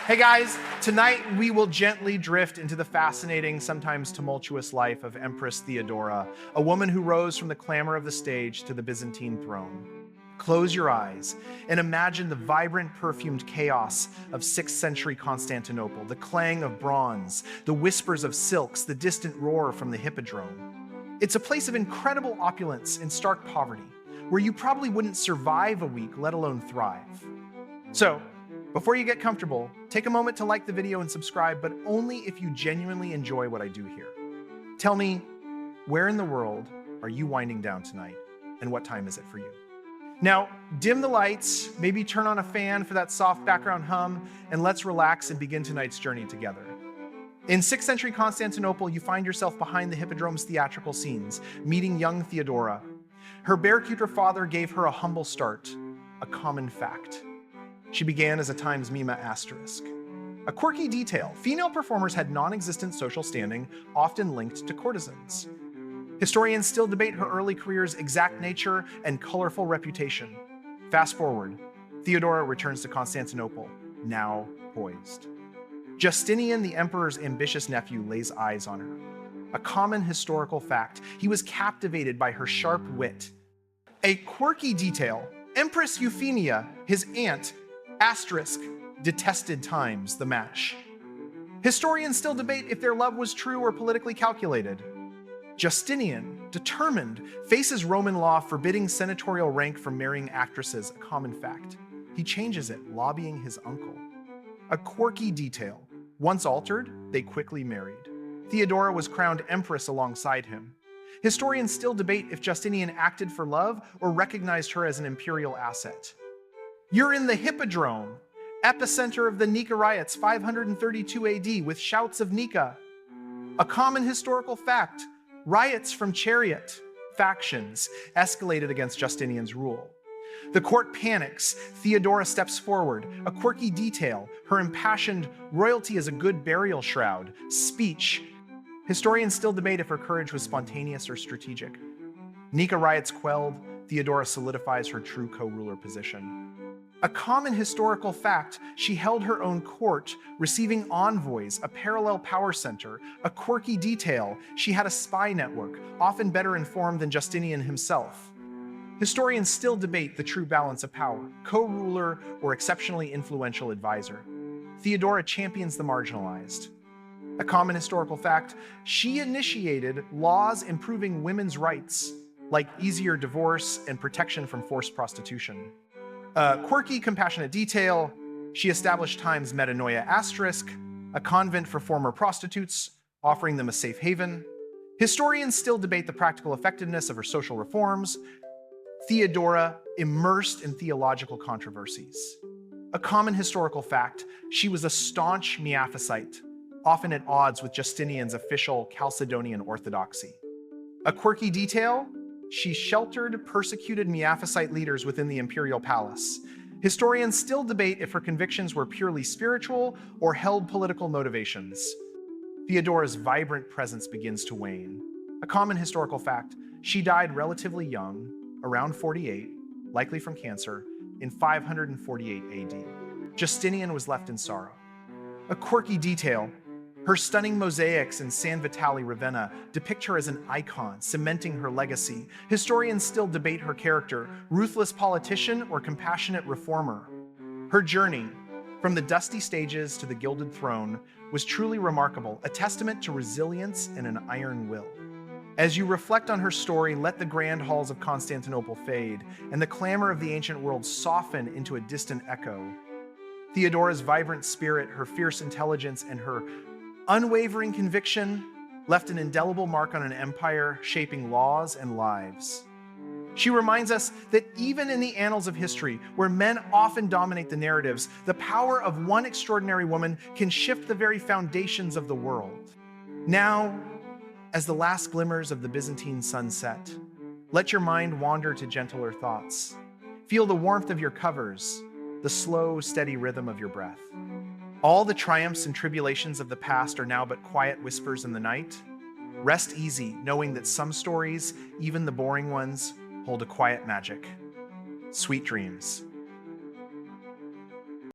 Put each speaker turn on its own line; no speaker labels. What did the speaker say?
Hey guys, tonight we will gently drift into the fascinating, sometimes tumultuous life of Empress Theodora, a woman who rose from the clamor of the stage to the Byzantine throne. Close your eyes and imagine the vibrant, perfumed chaos of 6th century Constantinople, the clang of bronze, the whispers of silks, the distant roar from the hippodrome. It's a place of incredible opulence and stark poverty, where you probably wouldn't survive a week, let alone thrive. So, before you get comfortable, take a moment to like the video and subscribe, but only if you genuinely enjoy what I do here. Tell me, where in the world are you winding down tonight, and what time is it for you? Now, dim the lights, maybe turn on a fan for that soft background hum, and let's relax and begin tonight's journey together. In 6th century Constantinople, you find yourself behind the hippodrome's theatrical scenes, meeting young Theodora. Her bear-cuter father gave her a humble start, a common fact. She began as a Times mima asterisk. A quirky detail, female performers had non-existent social standing, often linked to courtesans. Historians still debate her early career's exact nature and colorful reputation. Fast forward, Theodora returns to Constantinople, now poised. Justinian, the emperor's ambitious nephew, lays eyes on her. A common historical fact, he was captivated by her sharp wit. A quirky detail, Empress Euphemia, his aunt, asterisk, detested Times, the match. Historians still debate if their love was true or politically calculated. Justinian, determined, faces Roman law forbidding senatorial rank from marrying actresses, a common fact. He changes it, lobbying his uncle. A quirky detail. Once altered, they quickly married. Theodora was crowned empress alongside him. Historians still debate if Justinian acted for love or recognized her as an imperial asset. You're in the hippodrome, epicenter of the Nika Riots, 532 AD, with shouts of Nika. A common historical fact, riots from chariot factions escalated against Justinian's rule. The court panics. Theodora steps forward. A quirky detail, her impassioned "royalty is a good burial shroud" speech. Historians still debate if her courage was spontaneous or strategic. Nika riots quelled, Theodora solidifies her true co-ruler position. A common historical fact, she held her own court, receiving envoys, a parallel power center. A quirky detail, she had a spy network, often better informed than Justinian himself. Historians still debate the true balance of power, co-ruler or exceptionally influential advisor. Theodora champions the marginalized. A common historical fact, she initiated laws improving women's rights, like easier divorce and protection from forced prostitution. A quirky, compassionate detail, she established Times metanoia asterisk, a convent for former prostitutes, offering them a safe haven. Historians still debate the practical effectiveness of her social reforms. Theodora immersed in theological controversies. A common historical fact, she was a staunch Miaphysite, often at odds with Justinian's official Chalcedonian orthodoxy. A quirky detail, she sheltered persecuted Miaphysite leaders within the imperial palace. Historians still debate if her convictions were purely spiritual or held political motivations. Theodora's vibrant presence begins to wane. A common historical fact, she died relatively young, around 48, likely from cancer, in 548 AD. Justinian was left in sorrow. A quirky detail, her stunning mosaics in San Vitale, Ravenna depict her as an icon, cementing her legacy. Historians still debate her character, ruthless politician or compassionate reformer. Her journey, from the dusty stages to the gilded throne, was truly remarkable, a testament to resilience and an iron will. As you reflect on her story, let the grand halls of Constantinople fade, and the clamor of the ancient world soften into a distant echo. Theodora's vibrant spirit, her fierce intelligence, and her unwavering conviction left an indelible mark on an empire, shaping laws and lives. She reminds us that even in the annals of history, where men often dominate the narratives, the power of one extraordinary woman can shift the very foundations of the world. Now, as the last glimmers of the Byzantine sun set, let your mind wander to gentler thoughts. Feel the warmth of your covers, the slow, steady rhythm of your breath. All the triumphs and tribulations of the past are now but quiet whispers in the night. Rest easy, knowing that some stories, even the boring ones, hold a quiet magic. Sweet dreams.